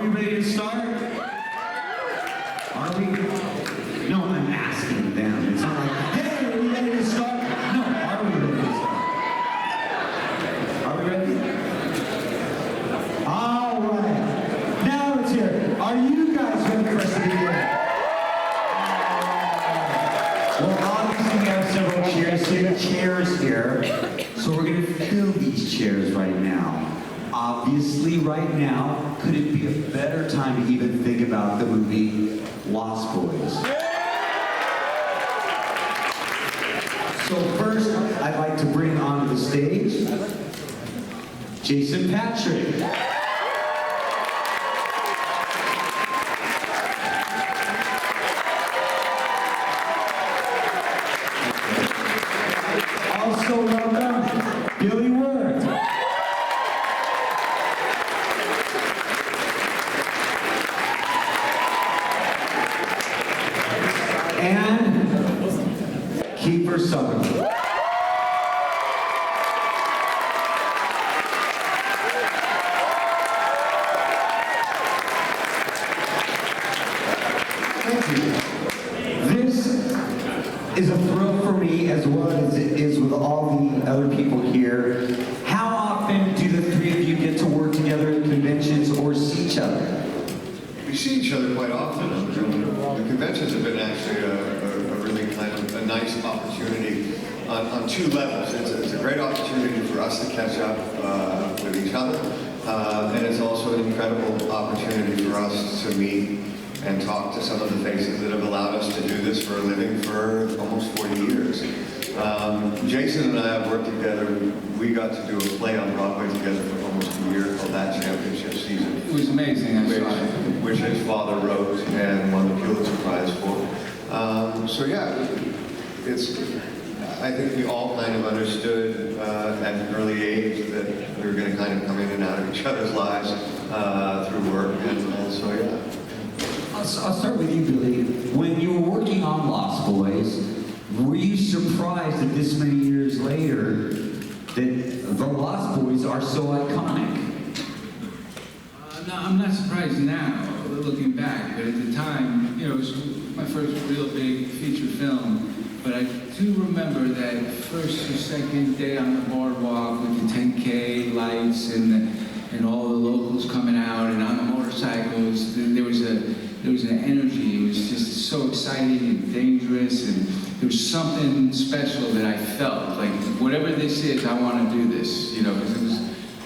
we ready to start? Are we? No, I'm asking them. It's not like, hey, are we ready to start? No, are we ready to start? Are we ready? All right. Now let's hear it. Are you guys ready for us to begin? Well, obviously we have several chairs here, so we're going to fill these chairs right now. Obviously, right now, could it be a better time to even think about the movie Lost Boys? So first, I'd like to bring onto the stage Jason Patric. Also welcome Billy Wirth. And Keifer Sutherland. Thank you. This is a thrill for me as well as it is with all the other people here. How often do the three of you get to work together at conventions or see each other? We see each other quite often. The conventions have been actually a really kind of a nice opportunity on two levels. It's a great opportunity for us to catch up with each other, and it's also an incredible opportunity for us to meet and talk to some of the faces that have allowed us to do this for a living for almost 40 years. Jason and I have worked together. We got to do a play on Broadway together for almost a year called That Championship Season. It was amazing, which his father wrote and won the Pulitzer Prize for. So yeah, I think we all kind of understood at an early age that we were going to kind of come in and out of each other's lives through work, and so yeah. I'll start with you, Billy. When you were working on Lost Boys, were you surprised that this many years later that the Lost Boys are so iconic? No, I'm not surprised now, looking back, but at the time, you know, it was my first real big feature film. But I do remember that first or second day on the boardwalk with the 10K lights and all the locals coming out and on the motorcycles. There was an energy. It was just so exciting and dangerous, and there was something special that I felt like whatever this is, I want to do this. You know, because it was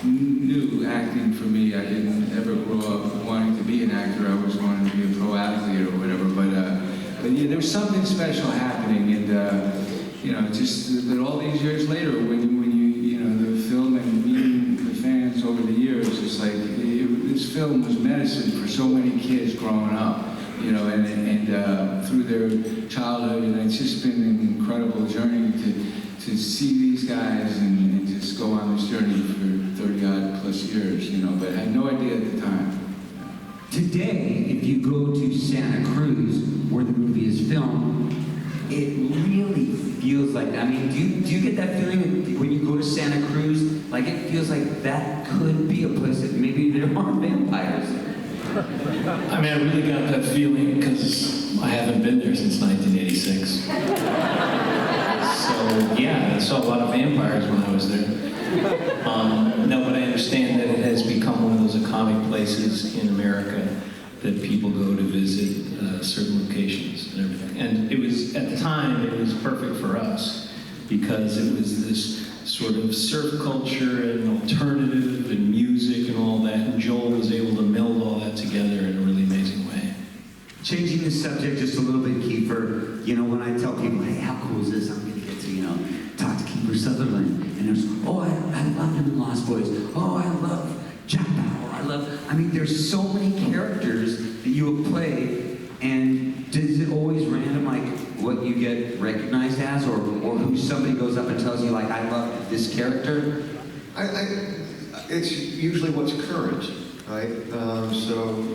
new acting for me. I didn't ever grow up wanting to be an actor. I always wanted to be a pro athlete or whatever. But yeah, there was something special happening, and you know, just that all these years later, when you know the film and meeting the fans over the years, it's like this film was medicine for so many kids growing up, you know, and through their childhood, and it's just been an incredible journey to see these guys and just go on this journey for 30-odd plus years, you know, but I had no idea at the time. Today, if you go to Santa Cruz, where the movie is filmed, it really feels like, I mean, do you get that feeling when you go to Santa Cruz? Like, it feels like that could be a place that maybe there aren't vampires. I mean, I really got that feeling because I haven't been there since 1986. So, yeah, I saw a lot of vampires when I was there. No, but I understand that it has become one of those iconic places in America that people go to visit certain locations and everything. And it was, at the time, it was perfect for us because it was this sort of surf culture and alternative and music and all that, and Joel was able to meld all that together in a really amazing way. Changing the subject just a little bit, Keifer, you know, when I tell people, hey, how cool is this? I'm going to get to, you know, talk to Keifer Sutherland. And there's, oh, I love him in Lost Boys. Oh, I love Jack Bauer. I mean, there's so many characters that you have played, and is it always random, like, what you get recognized as, or who somebody goes up and tells you, like, I love this character? It's usually what's current, right? So,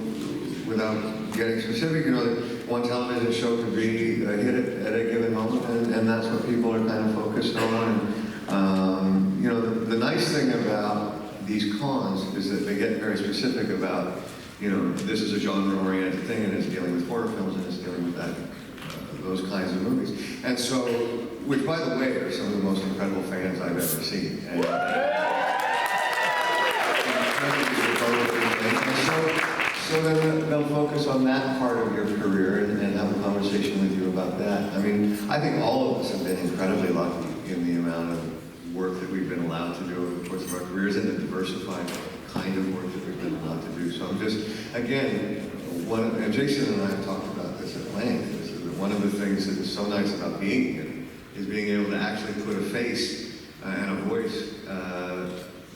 without getting specific, you know, one television show could be a hit at a given moment, and that's what people are kind of focused on. And, you know, the nice thing about these cons is that they get very specific about this is a genre-oriented thing, and it's dealing with horror films, and it's dealing with that, those kinds of movies. And so, which, by the way, are some of the most incredible fans I've ever seen. And so then they'll focus on that part of your career and have a conversation with you about that. I mean, I think all of us have been incredibly lucky in the amount of work that we've been allowed to do over the course of our careers, and the diversified kind of work that we've been allowed to do. So I'm just, again, and Jason and I have talked about this at length, is that one of the things that is so nice about being here is being able to actually put a face and a voice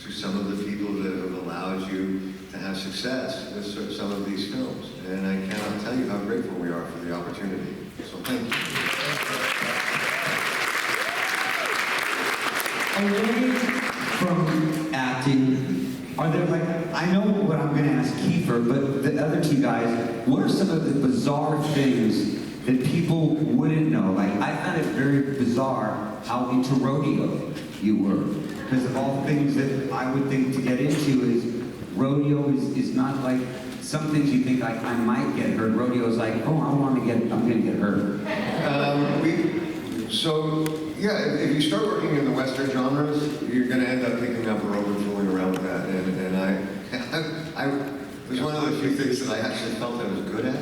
to some of the people that have allowed you to have success with some of these films. And I cannot tell you how grateful we are for the opportunity. So thank you. Away from acting, are there I know what I'm going to ask Keifer, but the other two guys, what are some of the bizarre things that people wouldn't know? I found it very bizarre how into rodeo you were. Because of all the things that I would think to get into is, rodeo is not like, some things you think I might get hurt. Rodeo is like, oh, I'm going to get hurt. If you start working in the Western genres, you're going to end up picking up a rope and fooling around with that. And it was one of the few things that I actually felt I was good at.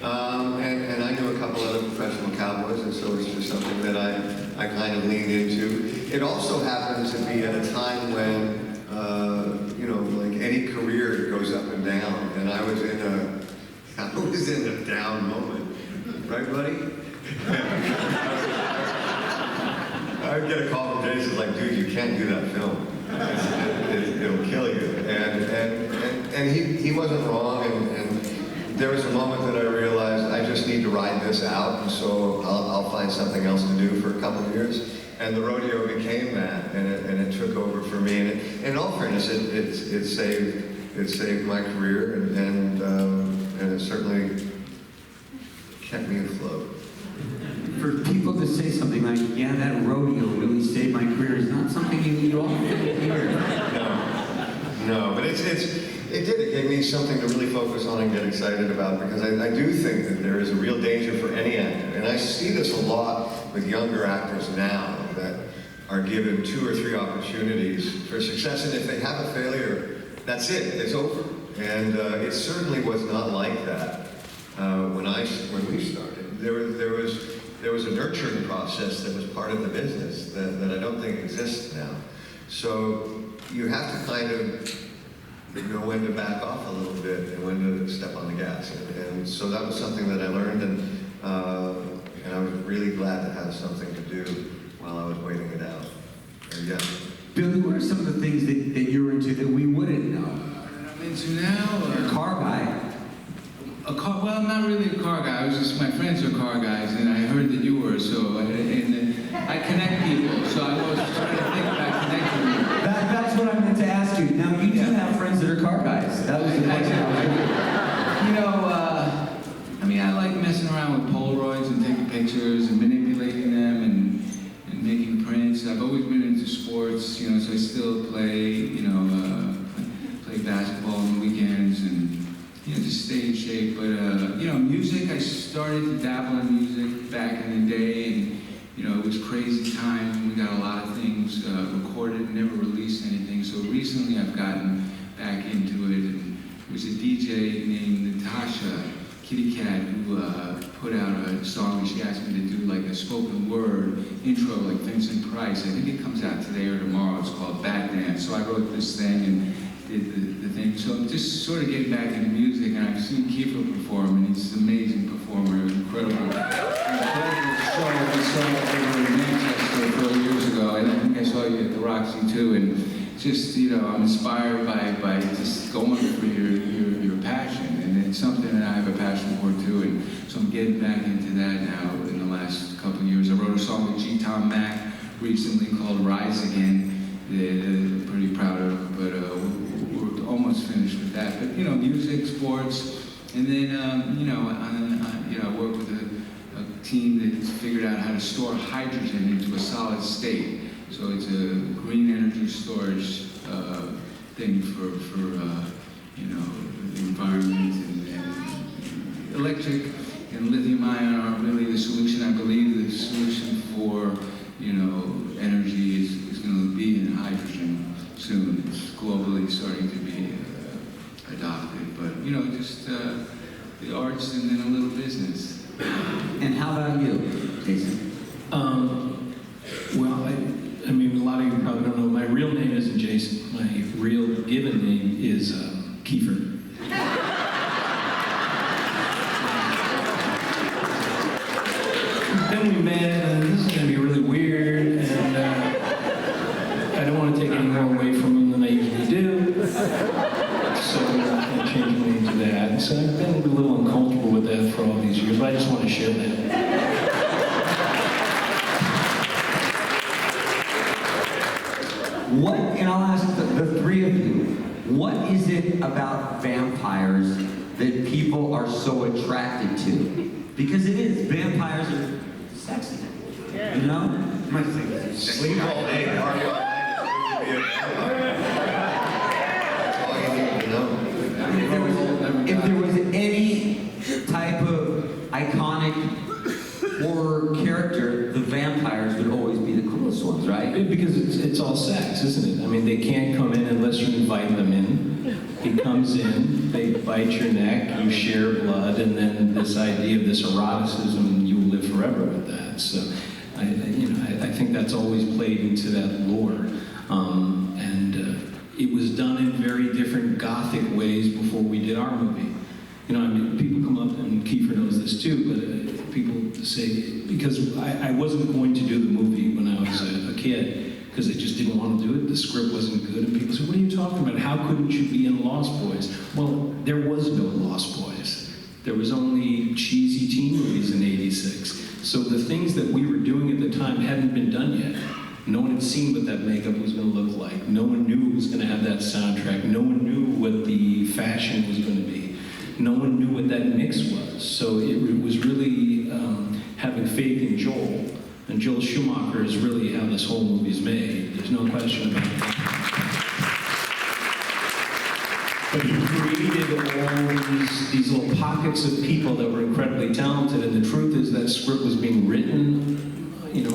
And I knew a couple other professional cowboys, and so it's just something that I kind of leaned into. It also happened to be at a time when, like any career goes up and down, and I was in a down moment. Right, buddy? I would get a call from Jason like, dude, you can't do that film. It'll kill you. And he wasn't wrong, and there was a moment that I realized I just need to ride this out, and so I'll find something else to do for a couple of years. And the rodeo became that, and it took over for me. And in all fairness, it saved my career, and it certainly kept me afloat. For people to say something like, yeah, that rodeo really saved my career is not something you often hear. No, but it did. It gave me something to really focus on and get excited about, because I do think that there is a real danger for any actor. And I see this a lot with younger actors now that are given 2 or 3 opportunities for success, and if they have a failure, that's it. It's over. And it certainly was not like that when we started. There was a nurturing process that was part of the business that I don't think exists now. So you have to kind of know when to back off a little bit and when to step on the gas. And so that was something that I learned, and I was really glad to have something to do while I was waiting it out. Yeah. Billy, what are some of the things that you're into that we wouldn't know? I'm into now? You're a car guy. Well, I'm not really a car guy. My friends are car guys, and I heard that you were, so, I connect people, so I was trying to think about connecting people. That's what I meant to ask you. Now, you do have friends that are car guys. That was the question I was I like messing around with Polaroids and taking pictures and manipulating them and making prints. I've always been into sports, so I still play, play basketball on the weekends and, just stay in shape. But, music, I started to dabble in music back in the day, and, it was crazy time. We got a lot of things recorded, never released anything. So recently I've gotten back into it, and there was a DJ named Natasha Kitty Cat who put out a song, and she asked me to do like a spoken word intro like Vincent Price. I think it comes out today or tomorrow. It's called Back Dance. So I wrote this thing and did the thing. So I'm just sort of getting back into music, and I've seen Keifer perform, and he's an amazing performer, incredible show. I saw over in Manchester 4 years ago, and I think I saw you at the Roxy too, and just, I'm inspired by just going for your passion, and it's something that I have a passion for too, and so I'm getting back into that now in the last couple of years. I wrote a song with G. Tom Mac recently called Rise Again that I'm pretty proud of, but we're almost finished with that. But, music, sports, and then, I work with a team that's figured out how to store hydrogen into a solid state. So it's a green energy storage thing for the environment electric and lithium ion aren't really the solution. I believe the solution for, energy is going to be in hydrogen soon. It's globally starting to be adopted. But, just the arts and then a little business. And how about you, Jason? Well, I mean, a lot of you probably don't know, my real name isn't Jason. My real given name is Keifer. Then we met, and this is going to be really weird, and I don't want to take any more away from him than I usually do. So I changed my name to that. And so I've been a little uncomfortable with that for all these years, but I just want to share that. And I'll ask the three of you, what is it about vampires that people are so attracted to? Because it is, vampires are sexy, you know? Sleep all day, party all night, it's good to be a vampire. That's all you need to know. If there was any type of iconic horror character, the vampires would always be the coolest ones, right? Because it's all sex, isn't it? I mean, they can't come in unless you invite them in. He comes in, they bite your neck, you share blood, and then this idea of this eroticism, you will live forever with that. So, I think that's always played into that lore. It was done in very different gothic ways before we did our movie. People come up, and Keifer knows this too, but people say, because I wasn't going to do the movie when I was a kid, because I just didn't want to do it. The script wasn't good, and people said, what are you talking about? How couldn't you be in Lost Boys? Well, there was no Lost Boys. There was only cheesy teen movies in '86. So the things that we were doing at the time hadn't been done yet. No one had seen what that makeup was going to look like. No one knew it was going to have that soundtrack. No one knew what the fashion was going to be. No one knew what that mix was. So it was really having faith in Joel. And Joel Schumacher is really how this whole movie is made. There's no question about it. But he created all these little pockets of people that were incredibly talented. And the truth is that script was being written,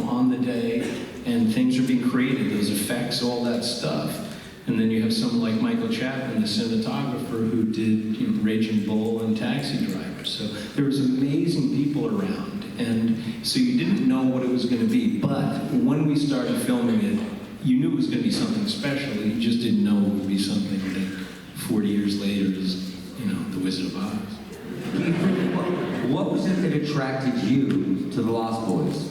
on the day, and things are being created, those effects, all that stuff. And then you have someone like Michael Chapman, the cinematographer, who did Raging Bull and Taxi Driver. So there was amazing people around. And so you didn't know what it was going to be. But when we started filming it, you knew it was going to be something special. You just didn't know it would be something that 40 years later is, The Wizard of Oz. What was it that attracted you to the Lost Boys?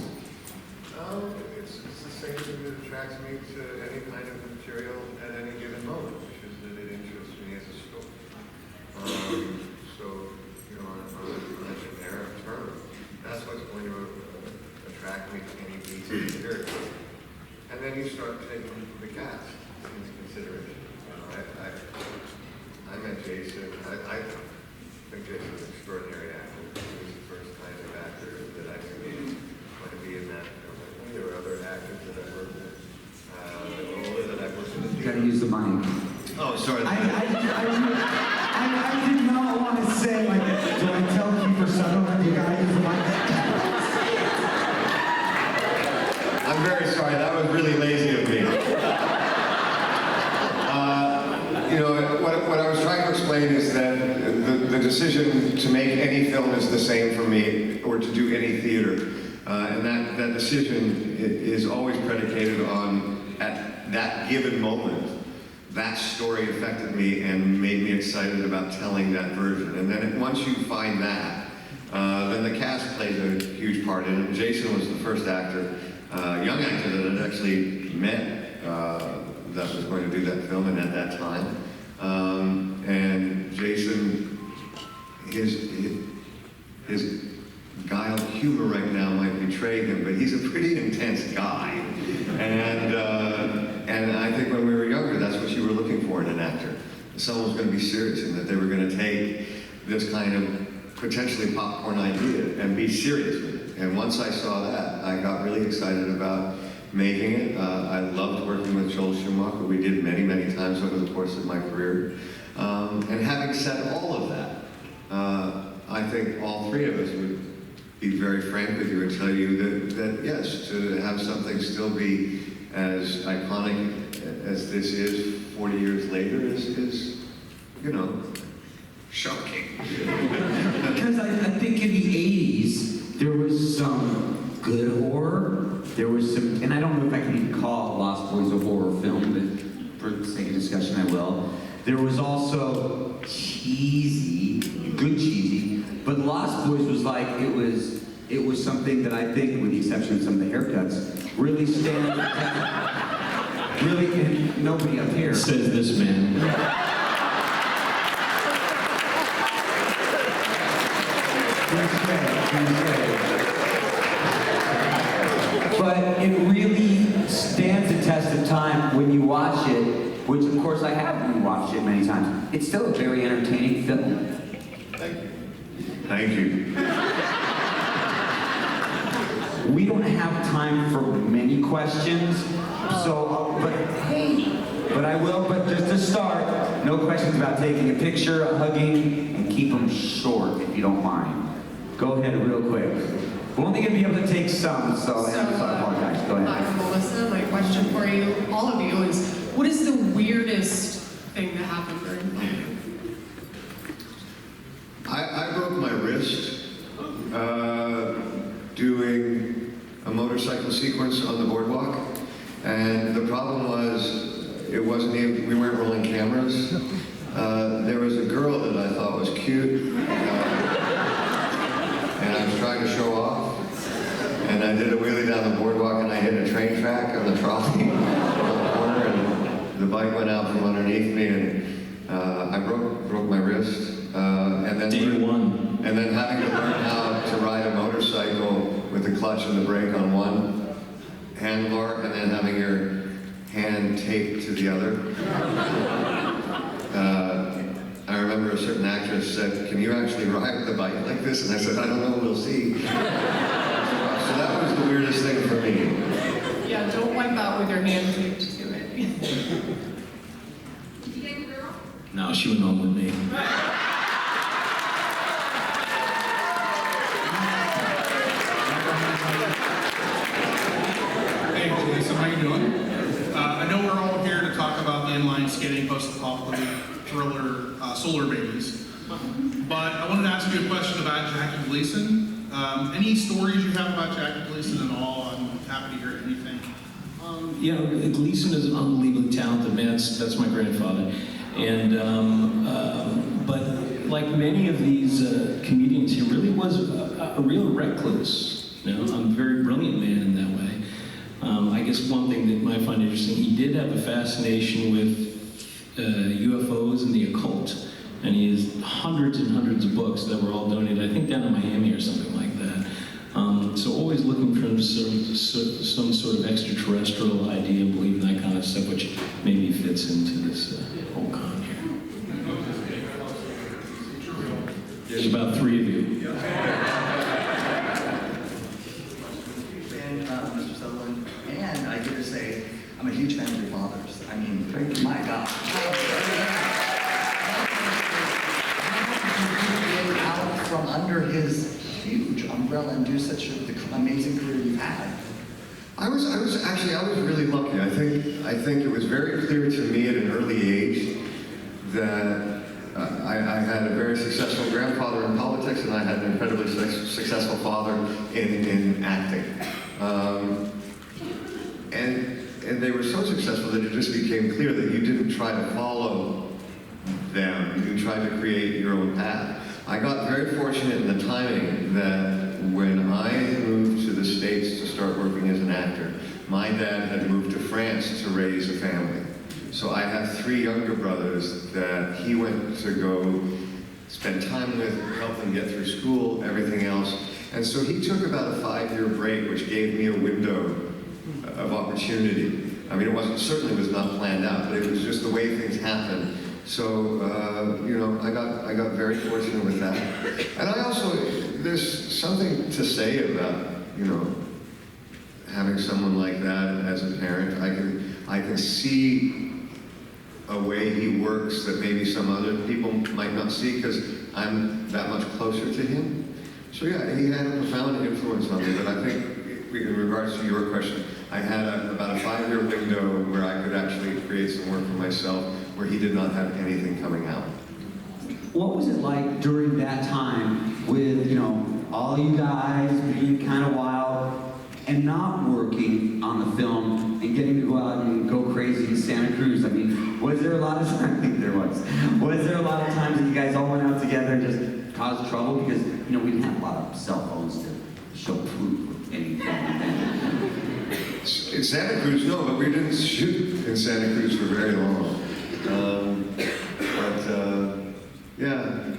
It's the same thing that attracts me to any kind of material at any given moment, which is that it interests me as a story. On a generic term, that's what's going to attract me to any piece of character. And then you start taking the cast into consideration. I met Jason. I think Jason's an extraordinary actor. He's the first kind of actor that I think is going to be in that film. There were other actors that I've worked with, that I've worked with. You gotta use the mic. Oh, sorry. I did not want to say, do I tell Keifer Sutherland you gotta use the mic? I'm very sorry. That was really lazy of me. What I was trying to explain is that the decision to make any film is the same for me, or to do any theater. And that decision is always predicated on, at that given moment, that story affected me and made me excited about telling that version. And then once you find that, then the cast plays a huge part in it. Jason was the first actor, young actor that I'd actually met that was going to do that film, and at that time. And Jason, his guile humor right now might betray him, but he's a pretty intense guy. And I think when we were younger, that's what you were looking for in an actor. Someone was going to be serious, and that they were going to take this kind of potentially popcorn idea and be serious with it. And once I saw that, I got really excited about making it. I loved working with Joel Schumacher. We did many, many times over the course of my career. And having said all of that, I I think all three of us would be very frank with you and tell you that yes, to have something still be as iconic as this is 40 years later is you know, shocking. Because I think in the 80s, there was some good horror. There was some, and I don't know if I can even call Lost Boys a horror film, but for the sake of discussion, I will. There was also cheesy, good cheesy, but Lost Boys was like, it was something that I think, with the exception of some of the haircuts, really stands out. Really, and nobody up here. Says this man. But it really stands the test of time when you watch it, which of course I have rewatched it many times. It's still a very entertaining film. Thank you. Thank you. We don't have time for many questions, so, but I will, but just to start, no questions about taking a picture, hugging, and keep them short if you don't mind. Go ahead real quick. We're only going to be able to take some, so I apologize. Go ahead. Hi, Melissa. My question for you, all of you, is what is the weirdest thing that happened during filming? I broke my wrist doing a motorcycle sequence on the boardwalk, and the problem was it wasn't even, we weren't rolling cameras. There was a girl that I thought was cute, and I was trying to show off, and I did a wheelie down the boardwalk, and I hit a train track on the trolley on the corner, and the bike went out from underneath me, and I broke my wrist. And then Day one. And then having to learn how to ride a motorcycle with the clutch and the brake on one handlebar, and then having your hand taped to the other. I remember a certain actress said, "Can you actually ride the bike like this?" And I said, "I don't know, we'll see." So that was the weirdest thing for me. Yeah, don't wipe out with your hand taped to it. Did you get a girl? No, she went home with me. Hey, Jason, how you doing? I know we're all here to talk about the inline skating post-apocalyptic thriller Solar Babies, but I wanted to ask you a question about Jackie Gleason. Any stories you have about Jackie Gleason at all? I'm happy to hear anything. Yeah, Gleason is an unbelievably talented man. That's my grandfather. And, but like many of these comedians, he really was a real recluse. You know, a very brilliant man in that way. I guess one thing that I find interesting, he did have a fascination with UFOs and the occult. And he has hundreds and hundreds of books that were all donated, I think down in Miami or something like that. So always looking for some sort of extraterrestrial idea, believing that kind of stuff, which maybe fits into this whole con here. There's about 3 of you. And Mr. Sutherland, and I get to say, I'm a huge fan of your father's. I mean, my God. Out from under his huge umbrella and do such an amazing career you've had. I was really lucky. I think it was very clear to me at an early age that I had a very successful grandfather in politics, and I had an incredibly successful father in acting. And they were so successful that it just became clear that you didn't try to follow them, you tried to create your own path. I got very fortunate in the timing that when I moved to the States to start working as an actor, my dad had moved to France to raise a family. So I have 3 younger brothers that he went to go spend time with, help them get through school, everything else. And so he took about a 5-year break, which gave me a window of opportunity. I mean, certainly was not planned out, but it was just the way things happened. So, you know, I got very fortunate with that. And I also, there's something to say about, you know, having someone like that as a parent. I can see a way he works that maybe some other people might not see because I'm that much closer to him. So yeah, he had a profound influence on me, but I think in regards to your question, I had about a 5-year window where I could actually create some work for myself where he did not have anything coming out. What was it like during that time with, you know, all you guys being kind of wild and not working on the film and getting to go out and go crazy in Santa Cruz? I mean, was there a lot of times, I think there was. Was there a lot of times that you guys all went out together and just caused trouble? Because, you know, we didn't have a lot of cell phones to show proof of anything. In Santa Cruz, no, but we didn't shoot in Santa Cruz for very long. Yeah.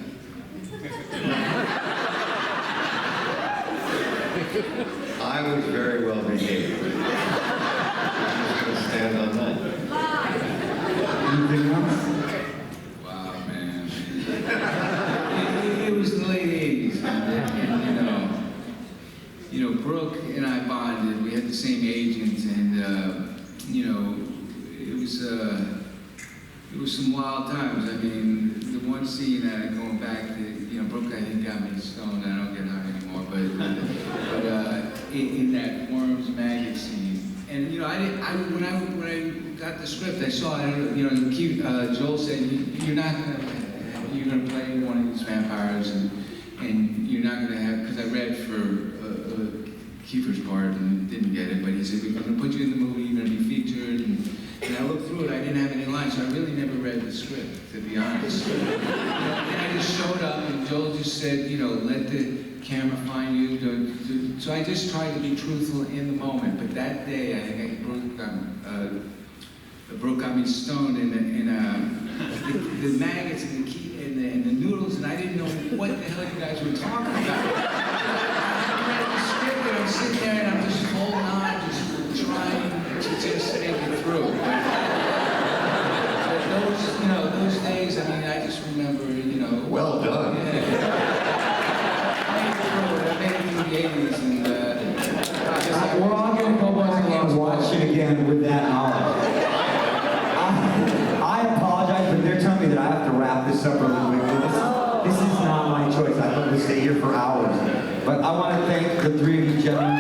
I was very well behaved. I'm just going to stand on that. Anything else? Wow, man. It was the late 80s, and you know, Brooke and I bonded. We had the same agent, and you know, it was some wild times. I mean, the one scene going back to, you know, Brooke, I think got me stoned. I don't get high anymore, but in that worms maggot scene, and you know, when I got the script, I saw it. You know, Joel said, you're gonna play one of these vampires, and you're not gonna have, because I read for Keifer's part and didn't get it, but he said, we're gonna put you in the movie, you're gonna be featured, and I looked through it, I didn't have any lines, so I really never read the script, to be honest. You know, and I just showed up, and Joel just said, you know, let the camera find you. So I just tried to be truthful in the moment, but that day, I think Brooke got me stoned in the maggots and the noodles, and I didn't know what the hell you guys were talking about. I'm sitting there and I'm just holding on, just trying to just make it through. But those, you know, those days, I mean, I just remember, you know. Well done. Yeah. I made it through the 80s, and We're all going to go back and watch it again with that knowledge. I apologize, but they're telling me that I have to wrap this up really quickly. This is not my choice. I'd love to stay here for hours. But I want to thank the three of you gentlemen.